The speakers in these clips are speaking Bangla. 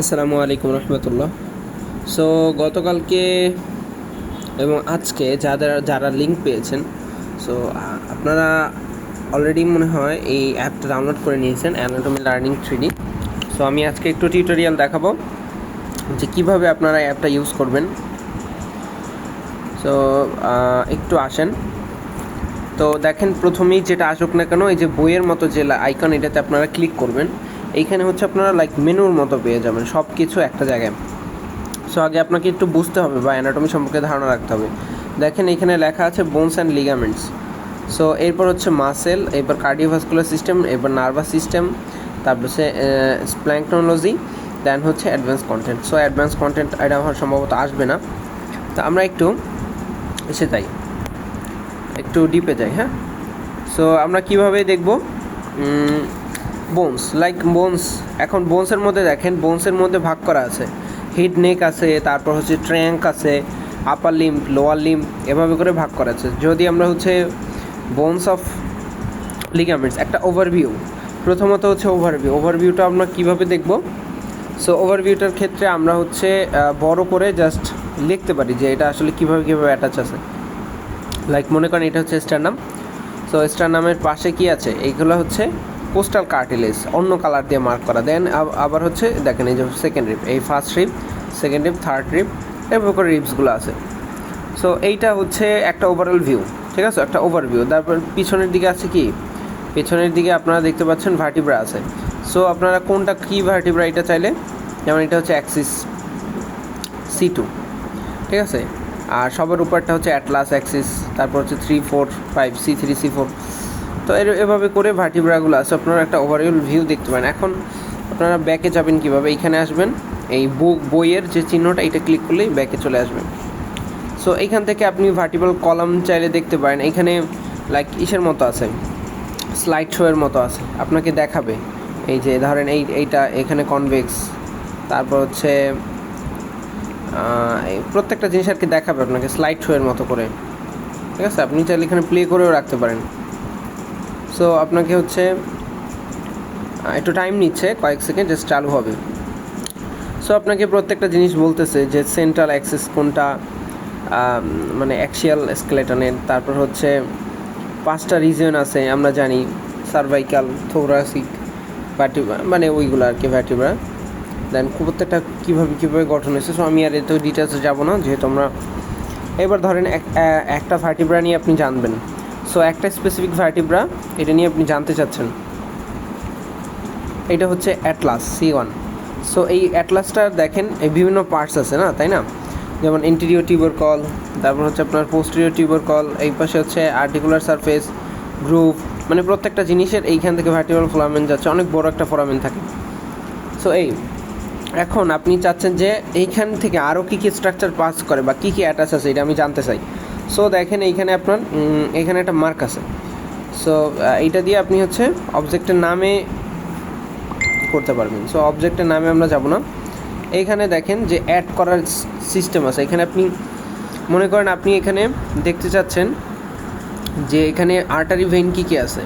আসসালামু আলাইকুম রহমতুল্লাহ। সো গতকালকে এবং আজকে যারা লিঙ্ক পেয়েছেন, সো আপনারা অলরেডি মনে হয় এই অ্যাপটা ডাউনলোড করে নিয়েছেন, অ্যানাটমি লার্নিং 3D। সো আমি আজকে একটু টিউটোরিয়াল দেখাবো যে কীভাবে আপনারা অ্যাপটা ইউজ করবেন। সো একটু আসেন। তো দেখেন, প্রথমেই যেটা আসুক না কেন, এই যে বইয়ের মতো যে আইকন, এটাতে আপনারা ক্লিক করবেন। এইখানে হচ্ছে আপনারা লাইক মেনুর মতো পেয়ে যাবেন সব কিছু একটা জায়গায়। সো আগে আপনাকে একটু বুঝতে হবে বা অ্যানাটমি সম্পর্কে ধারণা রাখতে হবে। দেখেন এখানে লেখা আছে বোনস অ্যান্ড লিগামেন্টস। সো এরপর হচ্ছে মাসেল, এরপর কার্ডিওভাস্কুলার সিস্টেম, এরপর নার্ভাস সিস্টেম, তারপর হচ্ছে স্প্ল্যাঙ্কটোলজি, দেন হচ্ছে advance content. So advance content এটা আমার সম্ভবত আসবে না, তো আমরা একটু এসে যাই, একটু ডিপে যাই। হ্যাঁ, সো আমরা কীভাবে দেখব বোনস, লাইক বোনস। এখন বোনসের মধ্যে দেখেন, বোনসের মধ্যে ভাগ করা আছে, হেড নেক আছে, তারপর হচ্ছে ট্র্যাঙ্ক আছে, আপার লিম্ব, লোয়ার লিম্ব, এভাবে করে ভাগ করা আছে। যদি আমরা হচ্ছে বোনস অফ লিগামেন্টস, একটা ওভারভিউ, প্রথমত হচ্ছে ওভারভিউটা আমরা কীভাবে দেখব। সো ওভারভিউটার ক্ষেত্রে আমরা হচ্ছে বড় করে জাস্ট লিখতে পারি যে এটা আসলে কীভাবে অ্যাটাচ আছে। লাইক মনে করেন এটা হচ্ছে স্টারনাম। সো স্টারনামের পাশে কি আছে, এইগুলো হচ্ছে কোস্টাল কার্টিলেজ, অন্য কালার দিয়ে মার্ক করা। দেন আবার হচ্ছে দেখেন এই যে সেকেন্ড রিব, এই first rib, second rib, third rib, এরপর করে রিবসগুলো আছে। সো এইটা হচ্ছে একটা ওভারঅল ভিউ, ঠিক আছে, একটা ওভারভিউ। তারপর পিছনের দিকে আছে কি, পেছনের দিকে আপনারা দেখতে পাচ্ছেন ভার্টিব্রা আছে। সো আপনারা কোনটা কী ভার্টিব্রা এটা চাইলে, যেমন এটা হচ্ছে অ্যাক্সিস C2, ঠিক আছে, আর সবার উপরটা হচ্ছে অ্যাটলাস অ্যাক্সিস, তারপর হচ্ছে 3, 4, 5, C3, C4। তো এভাবে করে ভার্টিব্রাগুলো আছে, আপনারা একটা ওভারঅল ভিউ দেখতে পারেন। এখন আপনারা ব্যাকে যাবেন কীভাবে, এইখানে আসবেন, এই বইয়ের যে চিহ্নটা, এটা ক্লিক করলেই ব্যাকে চলে আসবেন। সো এইখান থেকে আপনি ভার্টিবল কলাম চাইলে দেখতে পারেন। এইখানে লাইক ইসের মতো আছে, স্লাইড শোয়ের মতো আছে, আপনাকে দেখাবে। এই যে ধরেন এইটা এখানে কনভেক্স, তারপর হচ্ছে প্রত্যেকটা জিনিস আর কি দেখাবে আপনাকে স্লাইড শোয়ের মতো করে, ঠিক আছে। আপনি চাইলে এখানে প্লে করেও রাখতে পারেন। সো আপনাকে হচ্ছে একটু টাইম নিচ্ছে, কয়েক সেকেন্ড জাস্ট চালু হবে। সো আপনাকে প্রত্যেকটা জিনিস বলতেছে যে সেন্ট্রাল অ্যাক্সিস কোনটা, মানে অ্যাক্সিয়াল স্কেলেটনের, তারপর হচ্ছে 5টা রিজিয়ন আছে আমরা জানি, সার্ভাইকাল, থোরাসিক, ভার্টিব্রা, মানে ওইগুলো আর কি ভার্টিব্রা। দেন প্রত্যেকটা কীভাবে গঠন হয়েছে। সো আমি আর এত ডিটেলসে যাবো না, যেহেতু আমরা এবার ধরেন একটা ভার্টিব্রা নিয়ে আপনি জানবেন। সো একটা স্পেসিফিক ভার্টিব্রা, এটা নিয়ে আপনি জানতে চাচ্ছেন, এটা হচ্ছে অ্যাটলাস C1। সো এই অ্যাটলাসটার দেখেন এই বিভিন্ন পার্টস আছে না, তাই না, যেমন ইন্টেরিয়র টিউবারকল, তারপর হচ্ছে আপনার পোস্টেরিয়র টিউবারকল, এই পাশে হচ্ছে আর্টিকুলার সারফেস, গ্রুভ, মানে প্রত্যেকটা জিনিসের এইখান থেকে ভার্টিব্রাল ফোরামেন যাচ্ছে, অনেক বড় একটা ফোরামেন থাকে। সো এখন আপনি চাচ্ছেন যে এইখান থেকে আরও কী স্ট্রাকচার পাস করে বা কী অ্যাটাচ আছে, এটা আমি জানতে চাই। সো দেখেন এইখানে আপনার এখানে একটা মার্ক আছে। সো এইটা দিয়ে আপনি হচ্ছে অবজেক্টের নামে করতে পারবেন। সো অবজেক্টের নামে আমরা যাব না, এইখানে দেখেন যে অ্যাড করার সিস্টেম আছে। এখানে আপনি মনে করেন আপনি এখানে দেখতে চাচ্ছেন যে এখানে আর্টারি ভেইন কী আছে,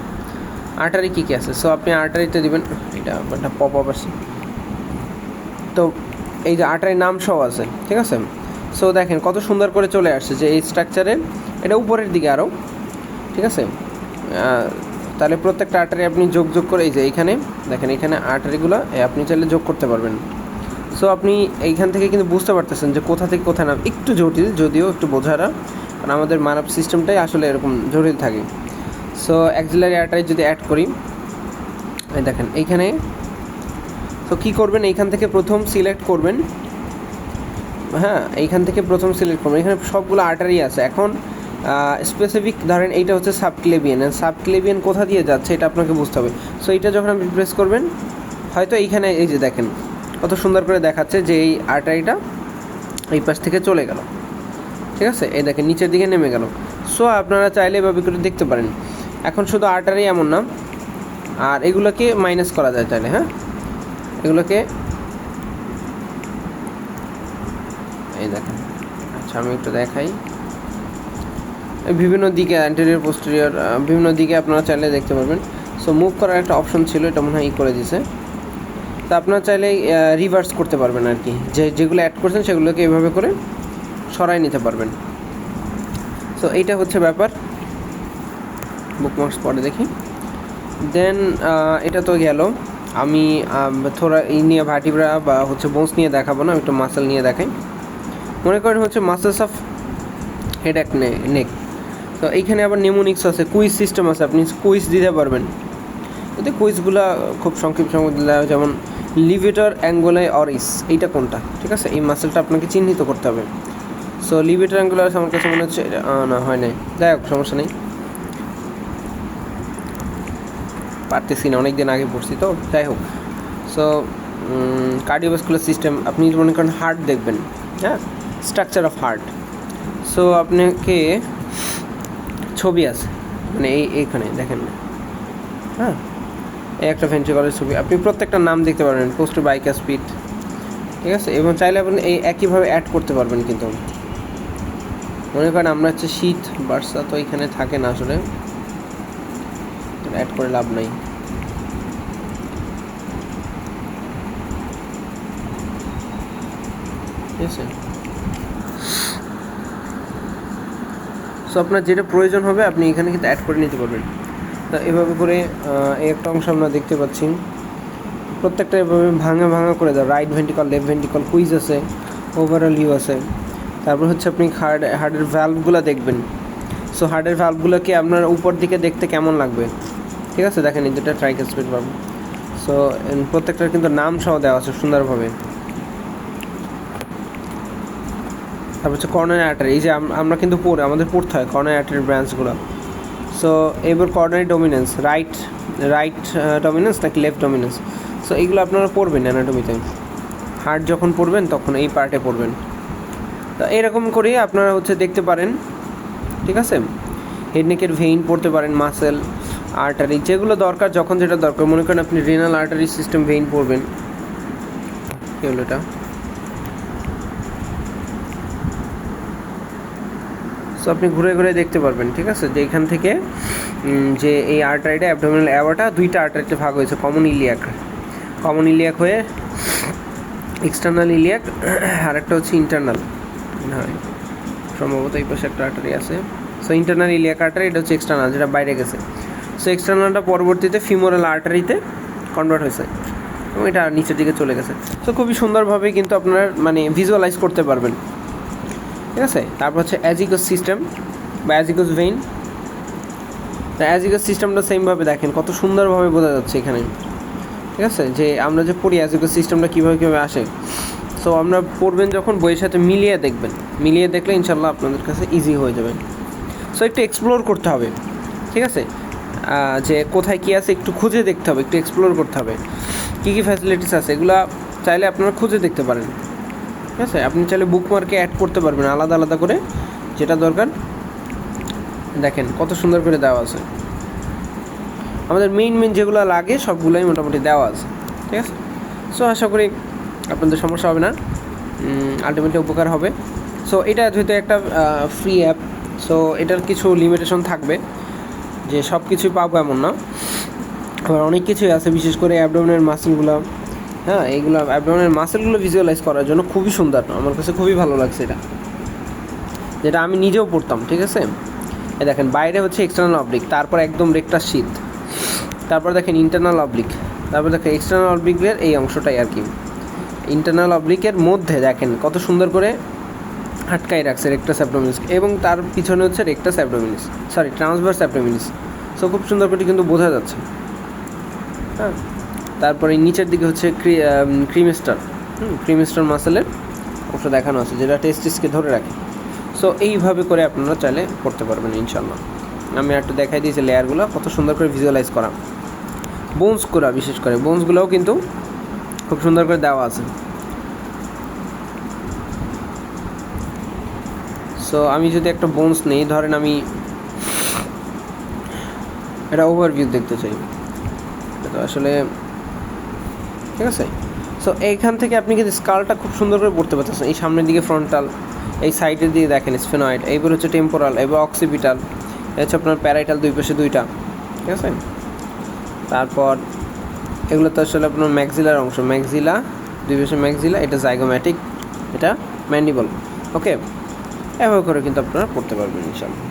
আর্টারি কী আছে। সো আপনি আর্টারিতে দেবেন, এটা একটা পপ আপ আসছে, তো এই যে আর্টারির নাম সহ আছে, ঠিক আছে। সো দেখেন কত সুন্দর করে চলে আসছে যে এই স্ট্রাকচারে, এটা উপরের দিকে আরও, ঠিক আছে। তাহলে প্রত্যেকটা আর্টারি আপনি যোগ করে, এই যে এইখানে দেখেন, এখানে আর্টারিগুলো আপনি চাইলে যোগ করতে পারবেন। সো আপনি এইখান থেকে কিন্তু বুঝতে পারতেছেন যে কোথা থেকে কোথায় নাম, একটু জটিল যদিও, একটু বোঝারা, কারণ আমাদের মানব সিস্টেমটাই আসলে এরকম জটিল থাকে। সো অ্যাক্সিলারি আর্টারি যদি অ্যাড করি, এই দেখেন এইখানে, তো কী করবেন, এইখান থেকে প্রথম সিলেক্ট করবেন। হ্যাঁ, এইখান থেকে প্রথম সিলেক্ট করবেন, এখানে সবগুলো আর্টারি আছে। এখন স্পেসিফিক ধরেন এইটা হচ্ছে সাবক্লেভিয়ান, সাবক্লেভিয়ান কোথা দিয়ে যাচ্ছে এটা আপনাকে বুঝতে হবে। সো এইটা যখন আপনি প্রেস করবেন, হয়তো এইখানে এই যে দেখেন কত সুন্দর করে দেখাচ্ছে যে এই আর্টারিটা এই পাশ থেকে চলে গেল, ঠিক আছে, এই দেখেন নিচের দিকে নেমে গেল। সো আপনারা চাইলে এভাবে করে দেখতে পারেন। এখন শুধু আর্টারি এমন না, আর এগুলোকে মাইনাস করা যায় চাইলে। হ্যাঁ, এগুলোকে এই দেখেন, আচ্ছা আমি একটু দেখাই, বিভিন্ন দিকে অ্যান্টেরিয়র পোস্টেরিয়র বিভিন্ন দিকে আপনারা চাইলে দেখতে পারবেন। সো মুভ করার একটা অপশন ছিল, এটা মনে হয় করে দিছে। তো আপনারা চাইলে রিভার্স করতে পারবেন আর কি, যেগুলো অ্যাড করছেন সেগুলোকে এভাবে করে সরাই নিতে পারবেন। সো এইটা হচ্ছে ব্যাপার। বুকমার্কস পরে দেখি। দেন এটা তো গেল। আমি থোড়া নিয়ে ভার্টিব্রা বা হচ্ছে বোনস নিয়ে দেখাবো না, আমি একটু মাসেল নিয়ে দেখাই। মনে করেন হচ্ছে মাসেলস অফ হেড অ্যাক নেক। তো এইখানে আবার নেমোনিক্স আছে, কুইজ সিস্টেম আছে, আপনি কুইজ দিতে পারবেন। এতে কুইজগুলো খুব সংক্ষিপ্ত দিলে, যেমন লিভেটর অ্যাঙ্গুলাই অরিস, এইটা কোনটা, ঠিক আছে, এই মাসেলটা আপনাকে চিহ্নিত করতে হবে। সো লিভেটর অ্যাঙ্গুলার আমার কাছে মনে হচ্ছে না, হয় নাই, যাই হোক সমস্যা নেই, পারতেছি না, অনেক দিন আগে পড়ছি তো, যাই হোক। সো কার্ডিওভাস্কুলার সিস্টেম, আপনি মনে করেন হার্ট দেখবেন, হ্যাঁ, স্ট্রাকচার অফ হার্ট। সো আপনাকে ছবি আছে, মানে এইখানে দেখেন, হ্যাঁ, এই একটা ভেন্ট্রিকলের ছবি, আপনি প্রত্যেকটা নাম দেখতে পারবেন, পোস্টার বাইকাসপিড, ঠিক আছে। এবং চাইলে আপনি এই একইভাবে অ্যাড করতে পারবেন। কিন্তু মনে করেন আমরা হচ্ছে শীত বার্সা, তো এখানে থাকে না আসলে, অ্যাড করে লাভ নাই। ঠিক আছে, সো আপনার যেটা প্রয়োজন হবে আপনি এখানে কিন্তু অ্যাড করে নিতে পারবেন। তা এভাবে করে এই একটা অংশ আমরা দেখতে পাচ্ছি, প্রত্যেকটা এভাবে ভাঙা ভাঙা করে দেওয়া, right ventricle, left ventricle, quiz আছে, ওভারঅল ইউ আছে। তারপর হচ্ছে আপনি হার্টের ভ্যালভগুলো দেখবেন। সো হার্টের ভ্যালভগুলোকে আপনার উপর দিকে দেখতে কেমন লাগবে, ঠিক আছে, দেখেন এই দুটো ট্রাইকাসপিড ভ্যালভ। সো প্রত্যেকটার কিন্তু নাম সহ দেওয়া আছে সুন্দরভাবে। তারপর হচ্ছে কর্নারি আর্টারি, এই যে আমরা কিন্তু আমাদের পড়তে হয় কর্নারি আর্টারির ব্রাঞ্চগুলো। সো এবার কর্নারি ডমিনেন্স, রাইট ডমিনেন্স নাকি লেফট ডমিনেন্স, সো এইগুলো আপনারা পড়বেন অ্যানাটমিতে, হার্ট যখন পড়বেন তখন এই পার্টে পড়বেন। তো এরকম করেই আপনারা হচ্ছে দেখতে পারেন, ঠিক আছে। হেড নেকের ভেইন পড়তে পারেন, মাসেল, আর্টারি, যেগুলো দরকার, যখন যেটা দরকার। মনে করেন আপনি রেনাল আর্টারি সিস্টেম ভেইন পড়বেন, কী হলো এটা, সো আপনি ঘুরে ঘুরে দেখতে পারবেন, ঠিক আছে, যে এখান থেকে যে এই আর্টারিটা, অ্যাবডোমিনাল অ্যাওয়াটা দুইটা আর্টারিতে ভাগ হয়েছে, কমন ইলিয়াক হয়ে এক্সটার্নাল ইলিয়াক, আর একটা হচ্ছে ইন্টারনাল, হ্যাঁ সম্ভবত এই পাশে একটা আর্টারি আছে। সো ইন্টারনাল ইলিয়াক আর্টারি, এটা হচ্ছে এক্সটার্নাল, যেটা বাইরে গেছে। সো এক্সটার্নালটা পরবর্তীতে ফিমোরাল আর্টারিতে কনভার্ট হয়েছে এবং এটা নিচের দিকে চলে গেছে। সো খুবই সুন্দরভাবে কিন্তু আপনারা মানে ভিজুয়ালাইজ করতে পারবেন, ঠিক আছে। তারপর হচ্ছে অ্যাজিকোস সিস্টেম বা অ্যাজিকোস ভেইন। তো অ্যাজিকোস সিস্টেমটা সেমভাবে দেখেন, কত সুন্দরভাবে বোঝা যাচ্ছে এখানে, ঠিক আছে, যে আমরা যে পড়ি অ্যাজিকোস সিস্টেমটা কীভাবে আসে। সো আমরা পড়বেন যখন বইয়ের সাথে মিলিয়ে দেখবেন, মিলিয়ে দেখলে ইনশাল্লাহ আপনাদের কাছে ইজি হয়ে যাবে। সো একটু এক্সপ্লোর করতে হবে, ঠিক আছে, যে কোথায় কী আছে একটু খুঁজে দেখতে হবে, একটু এক্সপ্লোর করতে হবে, কী কী ফ্যাসিলিটিস আছে এগুলো চাইলে আপনারা খুঁজে দেখতে পারেন, ঠিক আছে। আপনি চাইলে বুকমার্কে অ্যাড করতে পারবেন আলাদা আলাদা করে, যেটা দরকার। দেখেন কত সুন্দর করে দেওয়া আছে, আমাদের মেইন যেগুলো লাগে সবগুলোই মোটামুটি দেওয়া আছে, ঠিক আছে। সো আশা করি আপনাদের সমস্যা হবে না, আলটিমেটলি উপকার হবে। সো এটা যেহেতু একটা ফ্রি অ্যাপ, সো এটার কিছু লিমিটেশন থাকবে, যে সব কিছুই পাবো এমন না, আবার অনেক কিছুই আছে, বিশেষ করে অ্যাবডোমিনের মাসেলগুলো, হ্যাঁ, এইগুলো অ্যাবডোমিনের মাসেলগুলো ভিজুয়ালাইজ করার জন্য খুবই সুন্দর, আমার কাছে খুবই ভালো লাগছে এটা, যেটা আমি নিজেও পড়তাম, ঠিক আছে। এই দেখেন বাইরে হচ্ছে এক্সটার্নাল অবলিক, তারপর একদম রেক্টাস শীত, তারপর দেখেন ইন্টারনাল অবলিক, তারপর দেখেন এক্সটার্নাল অবলিকের এই অংশটাই আর কি, ইন্টারনাল অবলিকের মধ্যে দেখেন কত সুন্দর করে আটকাই রাখছে রেক্টাস অ্যাবডোমিনিস, এবং তার পিছনে হচ্ছে rectus abdominis, sorry transverse abdominis. So খুব সুন্দর করে কিন্তু বোঝা যাচ্ছে, হ্যাঁ। তারপরে নিচের দিকে হচ্ছে ক্রিমেস্টার মাসেলের অংশ দেখানো আছে, যেটা টেস্টিসকে ধরে রাখে। সো এইভাবে করে আপনারা চাইলে করতে পারবেন ইনশাল্লাহ। আমি একটু দেখাই দিয়েছি লেয়ারগুলো কত সুন্দর করে ভিজুয়ালাইজ করা, বোনসগুলো, বিশেষ করে বোনসগুলোও কিন্তু খুব সুন্দর করে দেওয়া আছে। সো আমি যদি একটা বোনস নেই, ধরেন আমি এটা ওভারভিউ দেখতে চাই, তো আসলে ঠিক আছে। সো এইখান থেকে আপনি কিন্তু স্কালটা খুব সুন্দর করে পড়তে পারতেছেন, এই সামনের দিকে ফ্রন্টাল, এই সাইডের দিকে দেখেন স্ফেনয়েড, এইবার হচ্ছে টেম্পোরাল, এবার অক্সিপিটাল, এই হচ্ছে আপনার প্যারাইটাল, দুই পাশে দুইটা, ঠিক আছে। তারপর এগুলো তো আসলে আপনার ম্যাক্সিলার অংশ, ম্যাক্সিলা, দুই পাশে ম্যাক্সিলা, এটা জাইগোম্যাটিক, এটা ম্যান্ডিবল। ওকে, এভাবে করে কিন্তু আপনারা পড়তে পারবেন ইনশাআল্লাহ।